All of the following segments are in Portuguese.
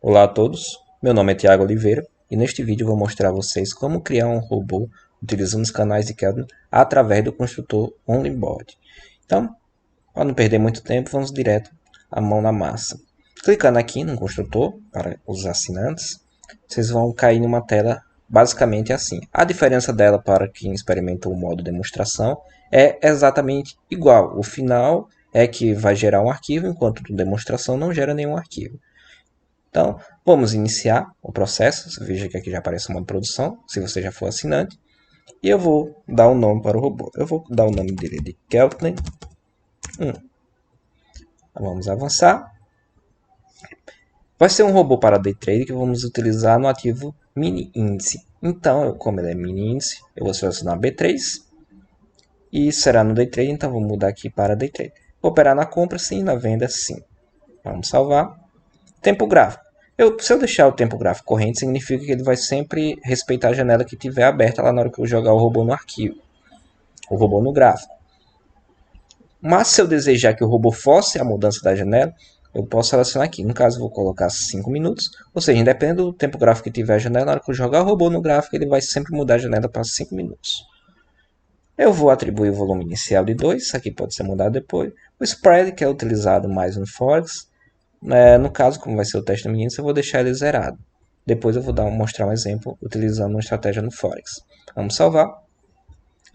Olá a todos, meu nome é Thiago Oliveira e neste vídeo vou mostrar a vocês como criar um robô utilizando os canais de Kelvin através do construtor OnlyBoard. Então, para não perder muito tempo, vamos direto à mão na massa. Clicando aqui no construtor para os assinantes, vocês vão cair numa tela basicamente assim. A diferença dela para quem experimenta o modo demonstração é exatamente igual. O final é que vai gerar um arquivo, enquanto a demonstração não gera nenhum arquivo. Então, vamos iniciar o processo. Você veja que aqui já aparece uma produção, se você já for assinante. E eu vou dar um nome para o robô. Eu vou dar o nome dele de Keltner 1. Vamos avançar. Vai ser um robô para Day Trade que vamos utilizar no ativo mini índice. Então, como ele é mini índice, eu vou selecionar B3. E será no Day Trade, então vou mudar aqui para Day Trade. Vou operar na compra sim, na venda sim. Vamos salvar. Tempo gráfico. Se eu deixar o tempo gráfico corrente, significa que ele vai sempre respeitar a janela que estiver aberta lá na hora que eu jogar o robô no arquivo. O robô no gráfico. Mas se eu desejar que o robô force a mudança da janela, eu posso selecionar aqui. No caso, eu vou colocar 5 minutos. Ou seja, independente do tempo gráfico que tiver a janela, na hora que eu jogar o robô no gráfico, ele vai sempre mudar a janela para 5 minutos. Eu vou atribuir o volume inicial de 2. Isso aqui pode ser mudado depois. O spread, que é utilizado mais no Forex. No caso, como vai ser o teste do menino, eu vou deixar ele zerado. Depois eu vou mostrar um exemplo utilizando uma estratégia no Forex. Vamos salvar.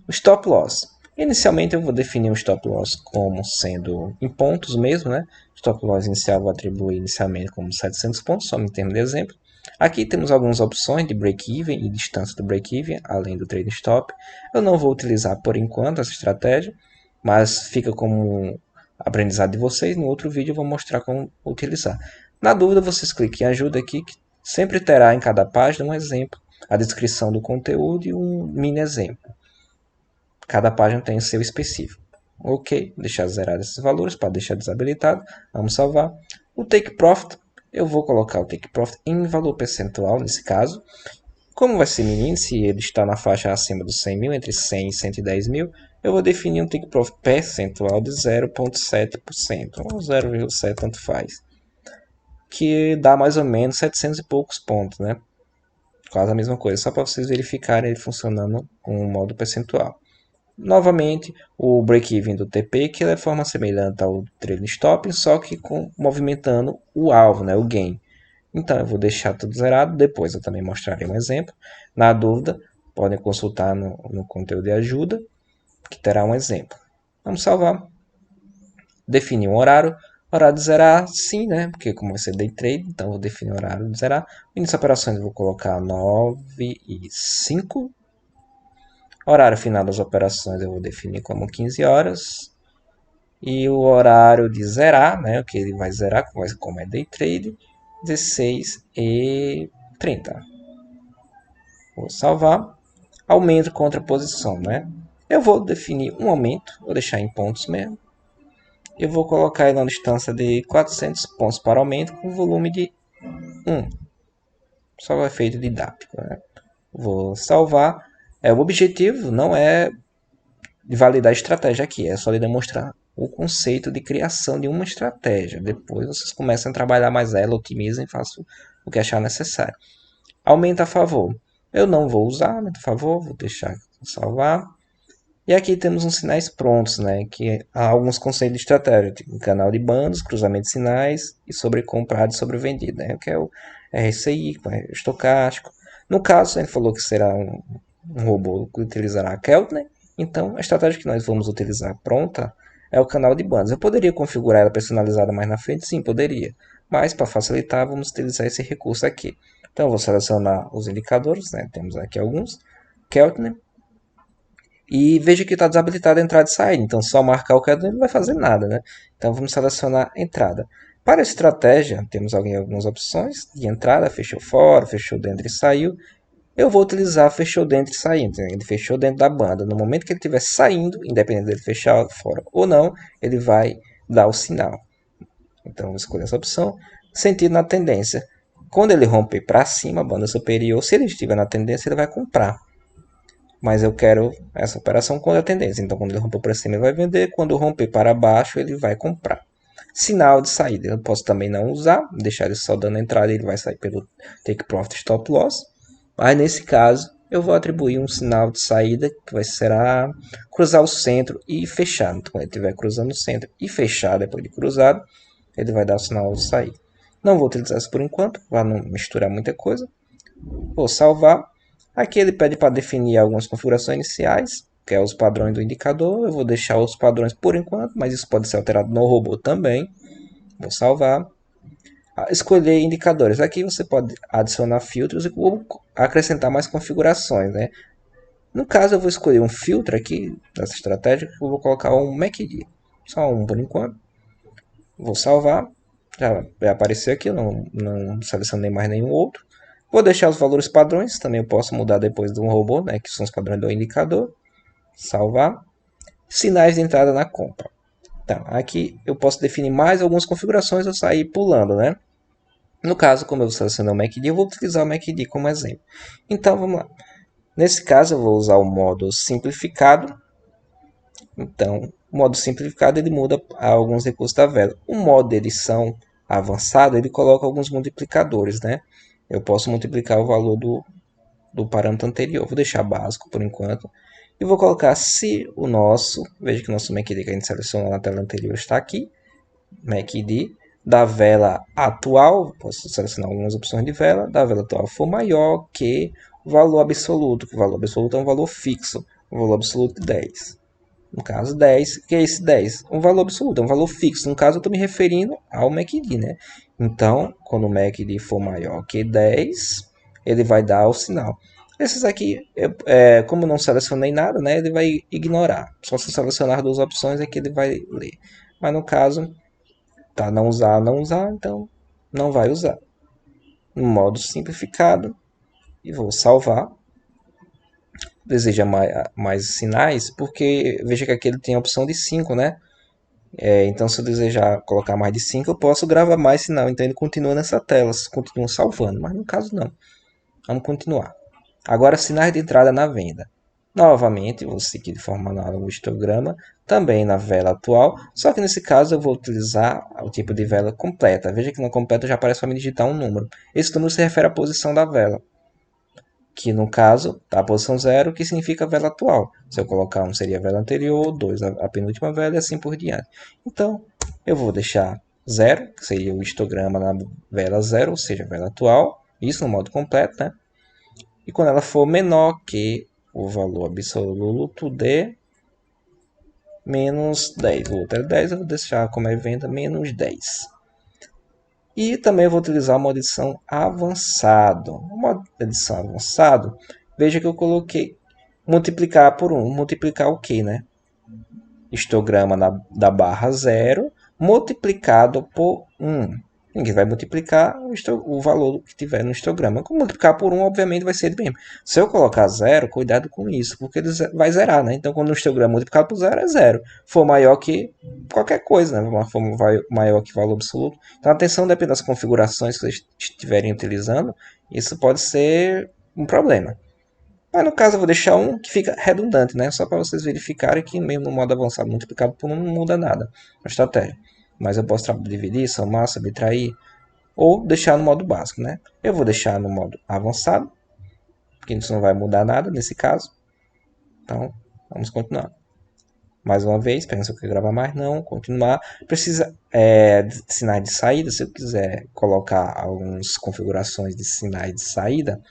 O stop loss. Inicialmente eu vou definir o stop loss como sendo em pontos mesmo, né? Stop loss inicial eu vou atribuir inicialmente como 700 pontos, só em termos de exemplo. Aqui temos algumas opções de break-even e distância do break-even, além do trade stop. Eu não vou utilizar por enquanto essa estratégia, mas fica como aprendizado de vocês. No outro vídeo eu vou mostrar como utilizar. Na dúvida, vocês cliquem em ajuda aqui, que sempre terá em cada página um exemplo, a descrição do conteúdo e um mini exemplo. Cada página tem o seu específico. Ok, deixar zerado esses valores para deixar desabilitado. Vamos salvar. O Take Profit, eu vou colocar o Take Profit em valor percentual nesse caso. Como vai ser menino, se ele está na faixa acima dos 100 mil, entre 100 e 110 mil, eu vou definir um take profit percentual de 0,7%, ou 0,7%, tanto faz. Que dá mais ou menos 700 e poucos pontos, né? Quase a mesma coisa, só para vocês verificarem ele funcionando com o modo percentual. Novamente, o break-even do TP, que é de forma semelhante ao trailing stop, só que movimentando o alvo, né? O gain. Então eu vou deixar tudo zerado, depois eu também mostrarei um exemplo. Na dúvida, podem consultar no conteúdo de ajuda, que terá um exemplo. Vamos salvar. Definir um horário. Horário de zerar, sim, né? Porque como vai ser day trade, então eu vou definir o horário de zerar. O início de operações eu vou colocar 9 e 5. Horário final das operações eu vou definir como 15 horas. E o horário de zerar, né? O que ele vai zerar, como é day trade, 16h30. Vou salvar. Aumento contra posição, né? Eu vou definir um aumento, vou deixar em pontos mesmo. Eu vou colocar ele na distância de 400 pontos para aumento com volume de 1. Só o efeito didático, né? Vou salvar. O objetivo não é de validar a estratégia aqui, é só de demonstrar o conceito de criação de uma estratégia. Depois vocês começam a trabalhar mais ela, otimizem, façam o que achar necessário. Aumenta a favor. Eu não vou usar aumenta a favor, vou deixar salvar. E aqui temos uns sinais prontos, né? Que há alguns conceitos de estratégia, tipo canal de bandos, cruzamento de sinais e sobre comprado e sobre vendido, né? Que é o RSI, o estocástico. No caso, ele falou que será um robô que utilizará a Keltner. Então, a estratégia que nós vamos utilizar pronta é o canal de bandas. Eu poderia configurar ela personalizada mais na frente? Sim, poderia. Mas, para facilitar, vamos utilizar esse recurso aqui. Então, eu vou selecionar os indicadores, né? Temos aqui alguns. Keltner. E veja que está desabilitado a entrada e saída. Então, só marcar o Keltner não vai fazer nada, né? Então, vamos selecionar entrada. Para a estratégia, temos algumas opções de entrada. Fechou fora, fechou dentro e saiu. Eu vou utilizar fechou dentro e saindo. Ele fechou dentro da banda. No momento que ele estiver saindo, independente dele fechar fora ou não, ele vai dar o sinal. Então, vou escolher essa opção. Sentido na tendência. Quando ele romper para cima, a banda superior, se ele estiver na tendência, ele vai comprar. Mas eu quero essa operação quando a tendência. Então, quando ele romper para cima, ele vai vender. Quando romper para baixo, ele vai comprar. Sinal de saída. Eu posso também não usar, deixar ele só dando entrada, ele vai sair pelo Take Profit Stop Loss. Mas nesse caso, eu vou atribuir um sinal de saída que vai ser cruzar o centro e fechar. Então, quando ele estiver cruzando o centro e fechar depois de cruzado, ele vai dar o sinal de saída. Não vou utilizar isso por enquanto, para não misturar muita coisa. Vou salvar. Aqui ele pede para definir algumas configurações iniciais, que é os padrões do indicador. Eu vou deixar os padrões por enquanto, mas isso pode ser alterado no robô também. Vou salvar. Escolher indicadores. Aqui você pode adicionar filtros e acrescentar mais configurações, né? No caso, eu vou escolher um filtro aqui dessa estratégia. Eu vou colocar um MACD. Só um por enquanto. Vou salvar. Já vai aparecer aqui. Eu não selecionei mais nenhum outro. Vou deixar os valores padrões. Também eu posso mudar depois de um robô, né? Que são os padrões do indicador. Salvar. Sinais de entrada na compra. Então, aqui eu posso definir mais algumas configurações. Eu sair pulando, né? No caso, como eu selecionei o MACD, eu vou utilizar o MACD como exemplo. Então, vamos lá. Nesse caso, eu vou usar o modo simplificado. Então, o modo simplificado ele muda alguns recursos da vela. O modo edição avançado, ele coloca alguns multiplicadores, né? Eu posso multiplicar o valor do parâmetro anterior. Vou deixar básico por enquanto. E vou colocar se o nosso, veja que o nosso MACD que a gente selecionou na tela anterior está aqui. MACD da vela atual, posso selecionar algumas opções de vela, da vela atual for maior que o valor absoluto, que o valor absoluto é um valor fixo, o valor absoluto de 10. No caso 10, que é esse 10? Um valor absoluto, é um valor fixo. No caso eu estou me referindo ao MACD, né? Então, quando o MACD for maior que 10, ele vai dar o sinal. Esses aqui, como eu não selecionei nada, né, ele vai ignorar. Só se selecionar duas opções é que ele vai ler. Mas no caso, tá, não usar, então não vai usar. No modo simplificado, e vou salvar. Deseja mais sinais, porque veja que aqui ele tem a opção de 5, né? Então, se eu desejar colocar mais de 5, eu posso gravar mais sinal. Então, ele continua nessa tela, continua salvando. Mas no caso, não. Vamos continuar. Agora, sinais de entrada na venda. Novamente, vou seguir de forma análoga o histograma, também na vela atual, só que nesse caso eu vou utilizar o tipo de vela completa. Veja que na completa já aparece para me digitar um número. Esse número se refere à posição da vela, que no caso está a posição 0, que significa a vela atual. Se eu colocar 1 seria a vela anterior, 2 a penúltima vela e assim por diante. Então, eu vou deixar 0, que seria o histograma na vela 0, ou seja, a vela atual, isso no modo completo, né? E quando ela for menor que o valor absoluto de menos 10. O outro é 10, eu vou deixar como é venda menos 10. E também eu vou utilizar o modo edição avançado. O modo edição avançado, veja que eu coloquei multiplicar por 1. Multiplicar o que, né? Histograma da barra 0 multiplicado por 1. Ninguém vai multiplicar o valor que tiver no histograma. Como multiplicar por 1, obviamente, vai ser ele mesmo. Se eu colocar 0, cuidado com isso, porque ele vai zerar, né? Então, quando o histograma multiplicado por 0 é 0. For maior que qualquer coisa, né? For maior que valor absoluto. Então, atenção, depende das configurações que vocês estiverem utilizando, isso pode ser um problema. Mas no caso eu vou deixar um que fica redundante, né? Só para vocês verificarem que mesmo no modo avançado multiplicado por 1 não muda nada a estratégia. Mas eu posso dividir, somar, subtrair ou deixar no modo básico, né? Eu vou deixar no modo avançado, porque isso não vai mudar nada nesse caso. Então, vamos continuar. Mais uma vez, pensa que eu gravar mais, não, continuar. Precisa de sinais de saída, se eu quiser colocar algumas configurações de sinais de saída,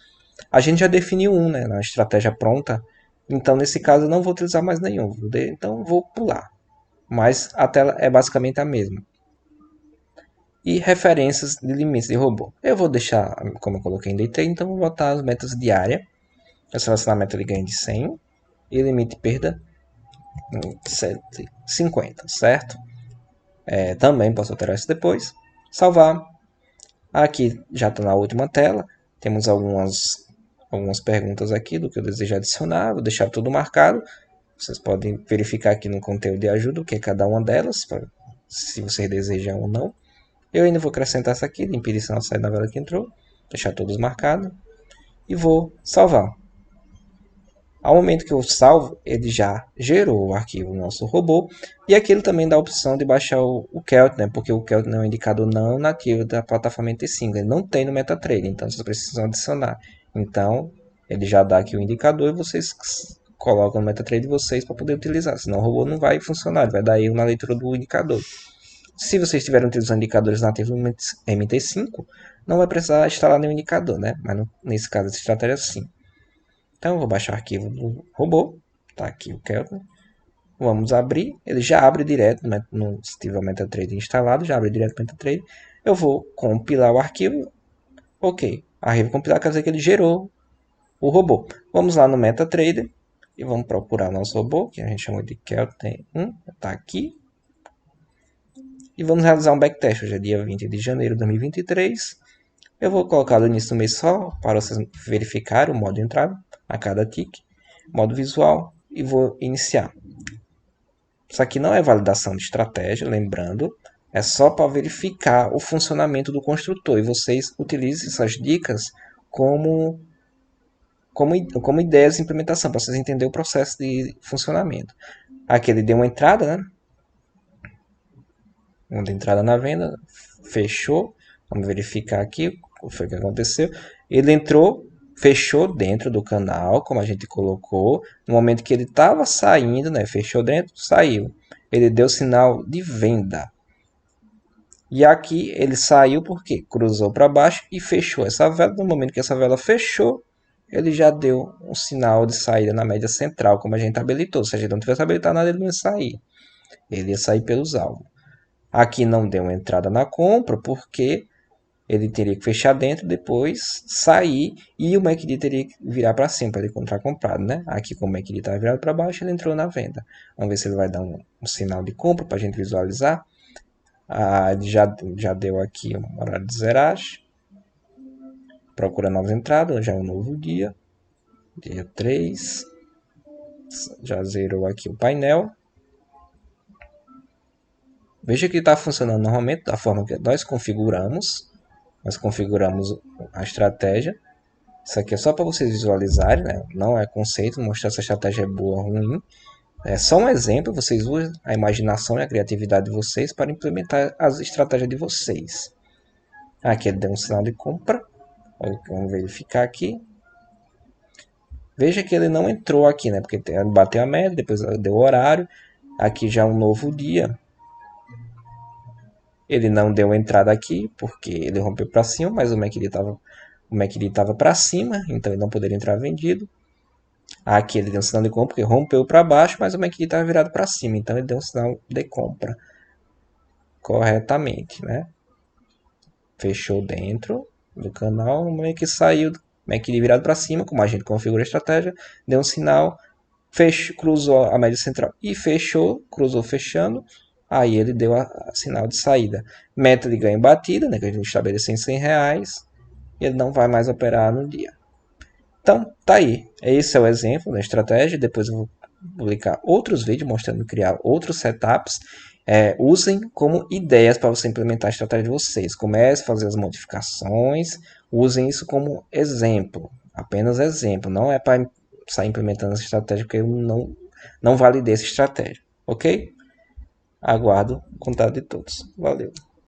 a gente já definiu um, né, na estratégia pronta. Então, nesse caso, eu não vou utilizar mais nenhum. Então, vou pular. Mas a tela é basicamente a mesma. E referências de limites de robô. Eu vou deixar, como eu coloquei em Day Trade, então vou botar as metas diárias. Eu selecionar a meta de ganho de 100 e limite de perda 50, certo? Também posso alterar isso depois. Salvar. Aqui já está na última tela. Temos algumas perguntas aqui do que eu desejo adicionar. Vou deixar tudo marcado. Vocês podem verificar aqui no conteúdo de ajuda o que é cada uma delas, se vocês desejam ou não. Eu ainda vou acrescentar essa aqui, de impedir sinal sair da vela que entrou. Deixar todos marcados. E vou salvar. Ao momento que eu salvo, ele já gerou o arquivo do nosso robô. E aqui ele também dá a opção de baixar o Qt, né? Porque o Qt é um indicador não nativo da plataforma NT5. Ele não tem no MetaTrader, então vocês precisam adicionar. Então, ele já dá aqui o indicador e vocês colocam no MetaTrader de vocês para poder utilizar. Senão o robô não vai funcionar, ele vai dar erro na leitura do indicador. Se vocês estiverem utilizando indicadores nativos no MT5, não vai precisar instalar nenhum indicador, né? Mas nesse caso, essa estratégia sim. Então, eu vou baixar o arquivo do robô. Está aqui o Kelvin. Vamos abrir. Ele já abre direto, né? Se tiver o MetaTrader instalado, já abre direto o MetaTrader. Eu vou compilar o arquivo. Ok. Arquivo compilar quer dizer que ele gerou o robô. Vamos lá no MetaTrader e vamos procurar nosso robô, que a gente chamou de Kelvin 1. Está aqui. E vamos realizar um backtest. Hoje é dia 20 de janeiro de 2023. Eu vou colocar no início do mês só para vocês verificarem o modo de entrada a cada tick, modo visual, e vou iniciar. Isso aqui não é validação de estratégia, lembrando, é só para verificar o funcionamento do construtor, e vocês utilizem essas dicas como ideias de implementação, para vocês entenderem o processo de funcionamento. Aqui ele deu uma entrada, né? Uma entrada na venda, fechou, vamos verificar aqui o que foi que aconteceu. Ele entrou, fechou dentro do canal, como a gente colocou. No momento que ele estava saindo, né? Fechou dentro, saiu. Ele deu sinal de venda. E aqui ele saiu porque cruzou para baixo e fechou essa vela. No momento que essa vela fechou, ele já deu um sinal de saída na média central, como a gente habilitou. Se a gente não tivesse habilitado nada, ele não ia sair. Ele ia sair pelos alvos. Aqui não deu uma entrada na compra porque ele teria que fechar dentro, depois sair e o MACD teria que virar para cima para ele encontrar comprado, né? Aqui como o MACD está virado para baixo, ele entrou na venda. Vamos ver se ele vai dar um sinal de compra para a gente visualizar. Já deu aqui um horário de zeragem. Procura novas entradas, já é um novo dia. Dia 3. Já zerou aqui o painel. Veja que está funcionando normalmente da forma que nós configuramos. Nós configuramos a estratégia. Isso aqui é só para vocês visualizarem, né? Não é conceito, mostrar se a estratégia é boa ou ruim. É só um exemplo, vocês usam a imaginação e a criatividade de vocês para implementar as estratégias de vocês. Aqui ele deu um sinal de compra. Vamos verificar aqui. Veja que ele não entrou aqui, né? Porque ele bateu a média, depois deu o horário. Aqui já é um novo dia. Ele não deu entrada aqui, porque ele rompeu para cima, mas o MACD estava para cima, então ele não poderia entrar vendido. Aqui ele deu um sinal de compra, porque rompeu para baixo, mas o MACD estava virado para cima, então ele deu um sinal de compra corretamente, né? Fechou dentro do canal, no momento que saiu, MACD virado para cima, como a gente configura a estratégia, deu um sinal, cruzou a média central e fechou, cruzou fechando. Aí ele deu a sinal de saída. Meta de ganho batida, né, que a gente estabeleceu em R$100. E ele não vai mais operar no dia. Então, tá aí. Esse é o exemplo da estratégia. Depois eu vou publicar outros vídeos mostrando criar outros setups. Usem como ideias para você implementar a estratégia de vocês. Comece a fazer as modificações. Usem isso como exemplo. Apenas exemplo. Não é para sair implementando essa estratégia, porque eu não validei essa estratégia. Ok? Aguardo o contato de todos. Valeu!